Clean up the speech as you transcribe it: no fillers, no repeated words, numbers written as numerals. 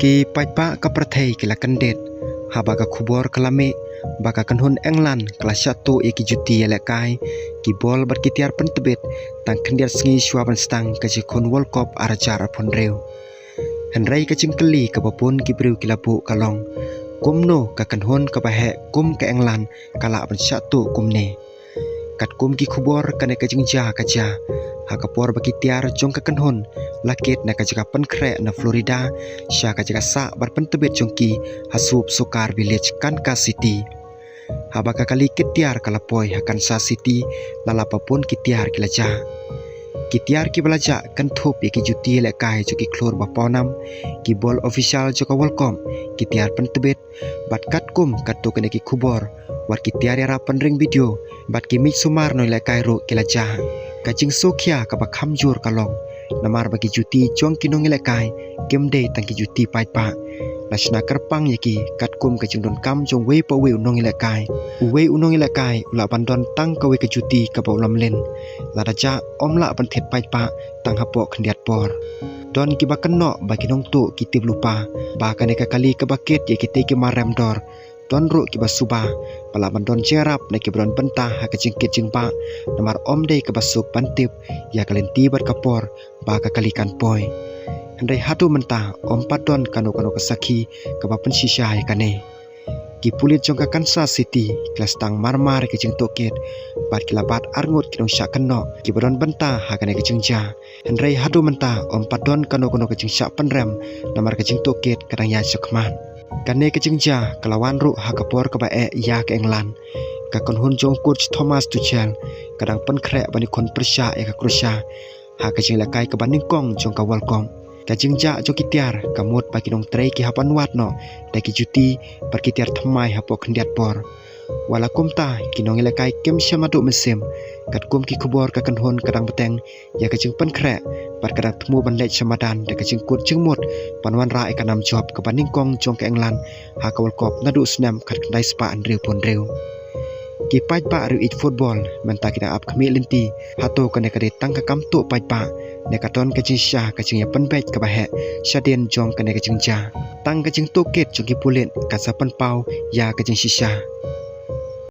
Ki pajpa ka prathei kila kandet haba ka khubor kalame baka kanhun englan kala satu iki juti elekai ki bol bar ki tiar pentebet tang khandiar sngi shwaban stang ka jikon world cup arajar pon reu henrai ka cingkeli ka bapun ki breu kilapu kalong kumno ka kanhun ka bahe kum ka englan kala ban satu kumne kat kum ki khubor kane ka jingja ka ja ha ka por baki tiar jong ka kanhun lakit na ka jaga penkre na Florida sya ka jaga sa bar pentebet jongki hasup sukar village Kansas City haba ka kali kitiar kalapoi ha Kansas City lalapapun kitiar kilaja kitiar ki belaja kan thup ki juti le kai joki klor baponam ki bol official joka welcome kitiar pentebet bat kat kum katu kene ki khubor war kitiar ya penring video bat ki mik sumar noi le kai ro kilaja kajing sokhia ka bakham jur kalong namar bagi juti jong kinong lekai kemde tangki juti paipa lasna kerpang yaki katkum kajing don kam jong wei pa wei unong lekai ula bandon tang ka wei ke juti ka baulam len ladaja omla panthet paipa tang hapo khandiat por don ki bakenno bagi nong tu kitib lupa ba kane ka kali ka baket yaki te ki marem dor don ru ki basuba pala bandon jerap na ki bron bentah ha kajingkit jingpa namar omde ka basuk pantip ya kalenti bar kapor ba ka kalikan poi andai hatu mentah om padon kanu kesaki ka bapen sisha ya kane ki pulit jong ka Kansas City kelas tang marmar ke jing toket bat kilabat arngut kinong syak kenno ki bron bentah ha kane ke jingja andai hatu mentah om padon kanu ke jing syak penrem namar ke jing toket kadang ya sukman kane ke jingja kelawan ru ha kapor ka bae ya ke englan ka konhun jong coach Thomas Tuchel kadang penkre bani kon persya ya ka krusya ha ke jing lakai ka baning kong jong ka welcome ka jingja jo kitiar kamut bagi nong trei ki hapan wat no daki juti par kitiar thamai hapo khandiat por wala kumta kinong lakai kem syamadu mesim kat kum ki khubor ka kanhun kadang beteng ya ka jing penkre par kadang temu ban lech samadan da ka jing kut jingmut panwan ra ekanam job ka baning kong jong ka englan ha ka world cup nadu snam kat kandai spa andreu pon reu ki pajpa ru it football menta kita ap khami linti hato kane kade tang ka kam tu pajpa ne katon ka jing sya ka jing ya penbet ka bahe syaden jong kane ka jing ja tang ka jing toket jong ki pulen ka sa pen pau ya ka jing shisha